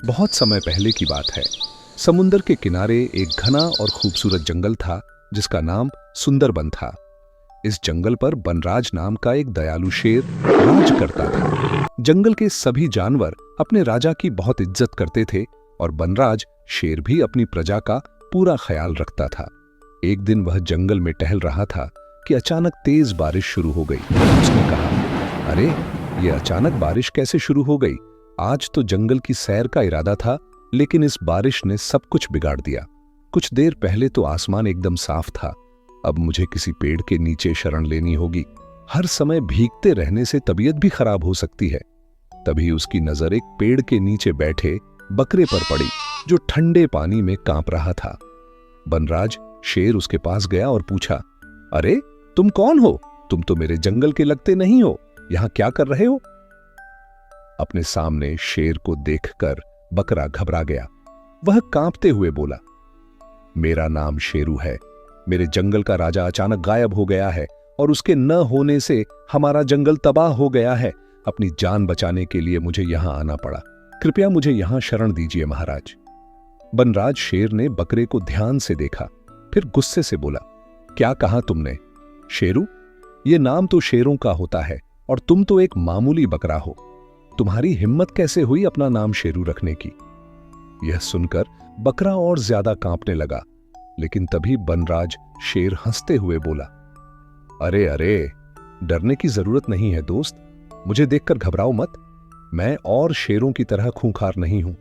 बहुत समय पहले की बात है। समुंदर के किनारे एक घना और खूबसूरत जंगल था जिसका नाम सुंदरबन था। इस जंगल पर बनराज नाम का एक दयालु शेर राज करता था। जंगल के सभी जानवर अपने राजा की बहुत इज्जत करते थे और बनराज शेर भी अपनी प्रजा का पूरा ख्याल रखता था। एक दिन वह जंगल में टहल रहा था कि अचानक तेज बारिश शुरू हो गई। उसने कहा, अरे ये अचानक बारिश कैसे शुरू हो गई? आज तो जंगल की सैर का इरादा था, लेकिन इस बारिश ने सब कुछ बिगाड़ दिया। कुछ देर पहले तो आसमान एकदम साफ था, अब मुझे किसी पेड़ के नीचे शरण लेनी होगी। हर समय भीगते रहने से तबीयत भी खराब हो सकती है। तभी उसकी नजर एक पेड़ के नीचे बैठे बकरे पर पड़ी, जो ठंडे पानी में कांप रहा था। बनराज शेर उसके पास गया और पूछा, अरे तुम कौन हो? तुम तो मेरे जंगल के लगते नहीं हो, यहां क्या कर रहे हो? अपने सामने शेर को देखकर बकरा घबरा गया। वह कांपते हुए बोला, मेरा नाम शेरू है। मेरे जंगल का राजा अचानक गायब हो गया है और उसके न होने से हमारा जंगल तबाह हो गया है। अपनी जान बचाने के लिए मुझे यहां आना पड़ा। कृपया मुझे यहां शरण दीजिए महाराज। बनराज शेर ने बकरे को ध्यान से देखा, फिर गुस्से से बोला, क्या कहा तुमने? शेरू, ये नाम तो शेरों का होता है और तुम तो एक मामूली बकरा हो। तुम्हारी हिम्मत कैसे हुई अपना नाम शेरू रखने की? यह सुनकर बकरा और ज्यादा कांपने लगा, लेकिन तभी बनराज शेर हंसते हुए बोला, अरे अरे, डरने की जरूरत नहीं है दोस्त। मुझे देखकर घबराओ मत। मैं और शेरों की तरह खूंखार नहीं हूं।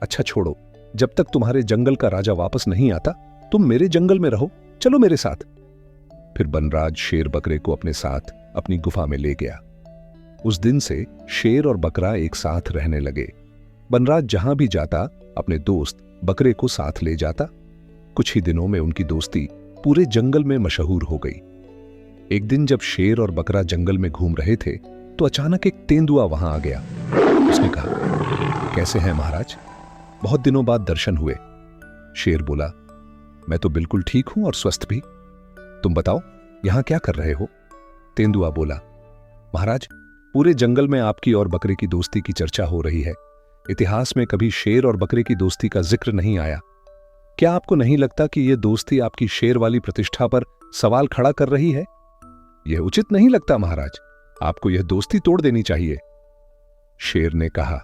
अच्छा छोड़ो, जब तक तुम्हारे जंगल का राजा वापस नहीं आता तुम मेरे जंगल में रहो। चलो मेरे साथ। फिर बनराज शेर बकरे को अपने साथ अपनी गुफा में ले गया। उस दिन से शेर और बकरा एक साथ रहने लगे। बनराज जहां भी जाता अपने दोस्त बकरे को साथ ले जाता। कुछ ही दिनों में उनकी दोस्ती पूरे जंगल में मशहूर हो गई। एक दिन जब शेर और बकरा जंगल में घूम रहे थे तो अचानक एक तेंदुआ वहां आ गया। उसने कहा, कैसे हैं महाराज? बहुत दिनों बाद दर्शन हुए। शेर बोला, मैं तो बिल्कुल ठीक हूं और स्वस्थ भी। तुम बताओ यहां क्या कर रहे हो? तेंदुआ बोला, महाराज, पूरे जंगल में आपकी और बकरे की दोस्ती की चर्चा हो रही है। इतिहास में कभी शेर और बकरे की दोस्ती का जिक्र नहीं आया। क्या आपको नहीं लगता कि यह दोस्ती आपकी शेर वाली प्रतिष्ठा पर सवाल खड़ा कर रही है? यह उचित नहीं लगता महाराज। आपको यह दोस्ती तोड़ देनी चाहिए। शेर ने कहा,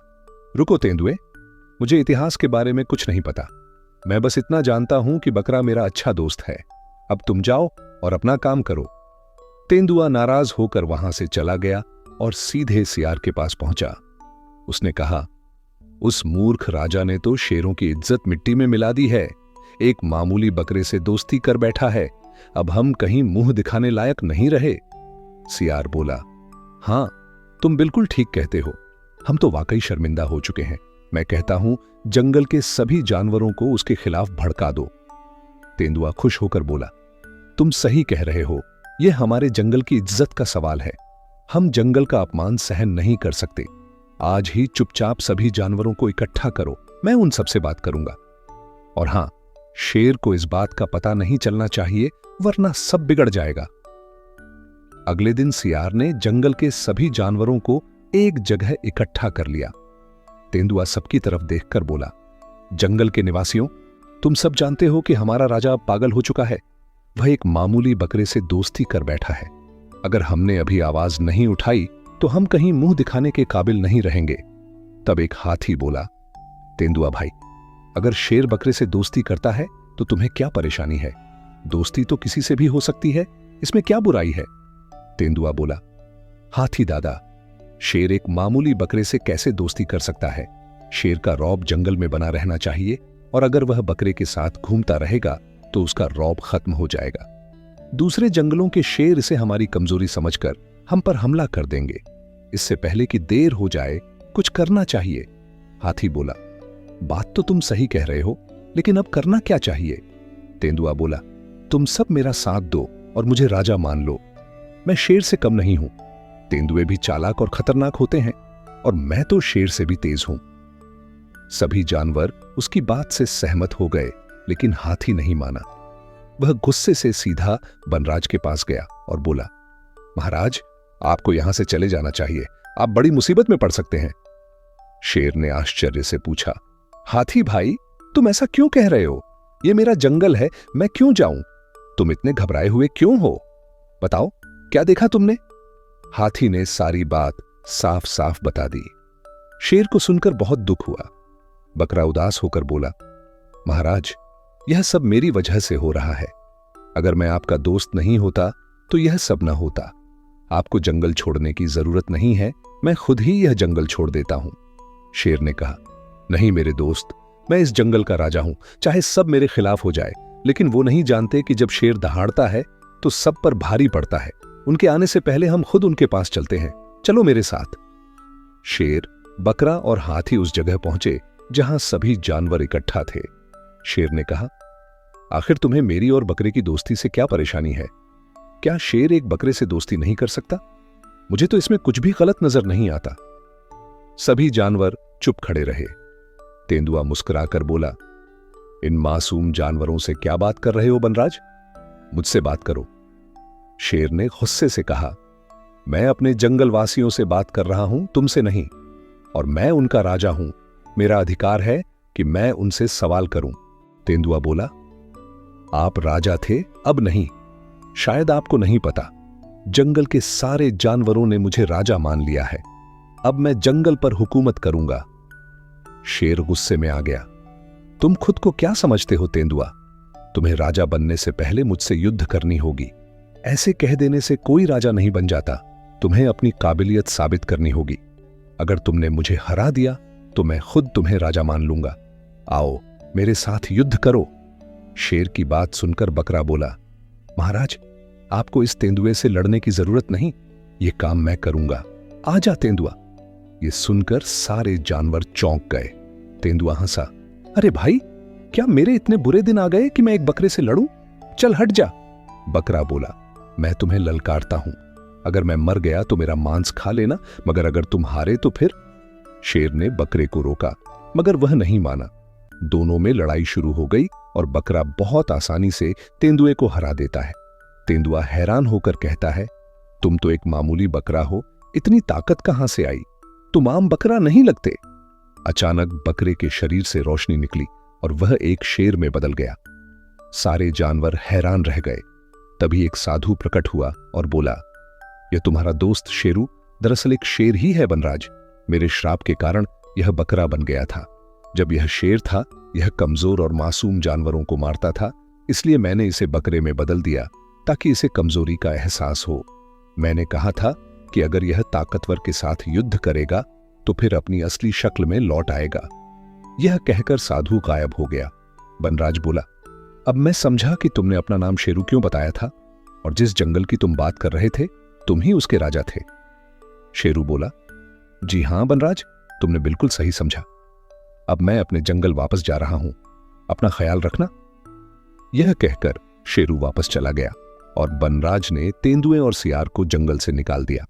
रुको तेंदुए, मुझे इतिहास के बारे में कुछ नहीं पता। मैं बस इतना जानता हूं कि बकरा मेरा अच्छा दोस्त है। अब तुम जाओ और अपना काम करो। तेंदुआ नाराज होकर वहां से चला गया और सीधे सियार के पास पहुंचा। उसने कहा, उस मूर्ख राजा ने तो शेरों की इज्जत मिट्टी में मिला दी है। एक मामूली बकरे से दोस्ती कर बैठा है। अब हम कहीं मुंह दिखाने लायक नहीं रहे। सियार बोला, हां, तुम बिल्कुल ठीक कहते हो। हम तो वाकई शर्मिंदा हो चुके हैं। मैं कहता हूं जंगल के सभी जानवरों को उसके खिलाफ भड़का दो। तेंदुआ खुश होकर बोला, तुम सही कह रहे हो। यह हमारे जंगल की इज्जत का सवाल है। हम जंगल का अपमान सहन नहीं कर सकते। आज ही चुपचाप सभी जानवरों को इकट्ठा करो। मैं उन सबसे बात करूंगा। और हां, शेर को इस बात का पता नहीं चलना चाहिए, वरना सब बिगड़ जाएगा। अगले दिन सियार ने जंगल के सभी जानवरों को एक जगह इकट्ठा कर लिया। तेंदुआ सबकी तरफ देखकर बोला, जंगल के निवासियों, तुम सब जानते हो कि हमारा राजा अब पागल हो चुका है। वह एक मामूली बकरे से दोस्ती कर बैठा है। अगर हमने अभी आवाज नहीं उठाई तो हम कहीं मुंह दिखाने के काबिल नहीं रहेंगे। तब एक हाथी बोला, तेंदुआ भाई, अगर शेर बकरे से दोस्ती करता है तो तुम्हें क्या परेशानी है? दोस्ती तो किसी से भी हो सकती है, इसमें क्या बुराई है? तेंदुआ बोला, हाथी दादा, शेर एक मामूली बकरे से कैसे दोस्ती कर सकता है? शेर का रौब जंगल में बना रहना चाहिए, और अगर वह बकरे के साथ घूमता रहेगा तो उसका रौब खत्म हो जाएगा। दूसरे जंगलों के शेर इसे हमारी कमजोरी समझकर हम पर हमला कर देंगे। इससे पहले कि देर हो जाए कुछ करना चाहिए। हाथी बोला, बात तो तुम सही कह रहे हो, लेकिन अब करना क्या चाहिए? तेंदुआ बोला, तुम सब मेरा साथ दो और मुझे राजा मान लो। मैं शेर से कम नहीं हूं। तेंदुए भी चालाक और खतरनाक होते हैं, और मैं तो शेर से भी तेज हूं। सभी जानवर उसकी बात से सहमत हो गए, लेकिन हाथी नहीं माना। वह गुस्से से सीधा बनराज के पास गया और बोला, महाराज, आपको यहां से चले जाना चाहिए। आप बड़ी मुसीबत में पड़ सकते हैं। शेर ने आश्चर्य से पूछा, हाथी भाई, तुम ऐसा क्यों कह रहे हो? ये मेरा जंगल है, मैं क्यों जाऊं? तुम इतने घबराए हुए क्यों हो? बताओ, क्या देखा तुमने? हाथी ने सारी बात साफ साफ बता दी। शेर को सुनकर बहुत दुख हुआ। बकरा उदास होकर बोला, महाराज, यह सब मेरी वजह से हो रहा है। अगर मैं आपका दोस्त नहीं होता तो यह सब न होता। आपको जंगल छोड़ने की जरूरत नहीं है, मैं खुद ही यह जंगल छोड़ देता हूं। शेर ने कहा, नहीं मेरे दोस्त, मैं इस जंगल का राजा हूं, चाहे सब मेरे खिलाफ हो जाए। लेकिन वो नहीं जानते कि जब शेर दहाड़ता है तो सब पर भारी पड़ता है। उनके आने से पहले हम खुद उनके पास चलते हैं, चलो मेरे साथ। शेर, बकरा और हाथी उस जगह पहुंचे जहां सभी जानवर इकट्ठा थे। शेर ने कहा, आखिर तुम्हें मेरी और बकरे की दोस्ती से क्या परेशानी है? क्या शेर एक बकरे से दोस्ती नहीं कर सकता? मुझे तो इसमें कुछ भी गलत नजर नहीं आता। सभी जानवर चुप खड़े रहे। तेंदुआ मुस्कुराकर बोला, इन मासूम जानवरों से क्या बात कर रहे हो बनराज? मुझसे बात करो। शेर ने गुस्से से कहा, मैं अपने जंगल वासियों से बात कर रहा हूं, तुमसे नहीं। और मैं उनका राजा हूं, मेरा अधिकार है कि मैं उनसे सवाल करूं। तेंदुआ बोला, आप राजा थे, अब नहीं। शायद आपको नहीं पता, जंगल के सारे जानवरों ने मुझे राजा मान लिया है। अब मैं जंगल पर हुकूमत करूंगा। शेर गुस्से में आ गया, तुम खुद को क्या समझते हो तेंदुआ? तुम्हें राजा बनने से पहले मुझसे युद्ध करनी होगी। ऐसे कह देने से कोई राजा नहीं बन जाता। तुम्हें अपनी काबिलियत साबित करनी होगी। अगर तुमने मुझे हरा दिया तो मैं खुद तुम्हें राजा मान लूंगा। आओ, मेरे साथ युद्ध करो। शेर की बात सुनकर बकरा बोला, महाराज, आपको इस तेंदुए से लड़ने की जरूरत नहीं, ये काम मैं करूंगा। आजा तेंदुआ। ये सुनकर सारे जानवर चौंक गए। तेंदुआ हंसा, अरे भाई, क्या मेरे इतने बुरे दिन आ गए कि मैं एक बकरे से लड़ूं? चल हट जा। बकरा बोला, मैं तुम्हें ललकारता हूं। अगर मैं मर गया तो मेरा मांस खा लेना, मगर अगर तुम हारे तो फिर? शेर ने बकरे को रोका, मगर वह नहीं माना। दोनों में लड़ाई शुरू हो गई और बकरा बहुत आसानी से तेंदुए को हरा देता है। तेंदुआ हैरान होकर कहता है, तुम तो एक मामूली बकरा हो, इतनी ताकत कहां से आई? तुम आम बकरा नहीं लगते। अचानक बकरे के शरीर से रोशनी निकली और वह एक शेर में बदल गया। सारे जानवर हैरान रह गए। तभी एक साधु प्रकट हुआ और बोला, यह तुम्हारा दोस्त शेरू दरअसल एक शेर ही है बनराज। मेरे श्राप के कारण यह बकरा बन गया था। जब यह शेर था, यह कमजोर और मासूम जानवरों को मारता था, इसलिए मैंने इसे बकरे में बदल दिया ताकि इसे कमजोरी का एहसास हो। मैंने कहा था कि अगर यह ताकतवर के साथ युद्ध करेगा तो फिर अपनी असली शक्ल में लौट आएगा। यह कहकर साधु गायब हो गया। बनराज बोला, अब मैं समझा कि तुमने अपना नाम शेरू क्यों बताया था, और जिस जंगल की तुम बात कर रहे थे तुम ही उसके राजा थे। शेरू बोला, जी हां बनराज, तुमने बिल्कुल सही समझा। अब मैं अपने जंगल वापस जा रहा हूं, अपना ख्याल रखना। यह कहकर शेरू वापस चला गया और बनराज ने तेंदुए और सियार को जंगल से निकाल दिया।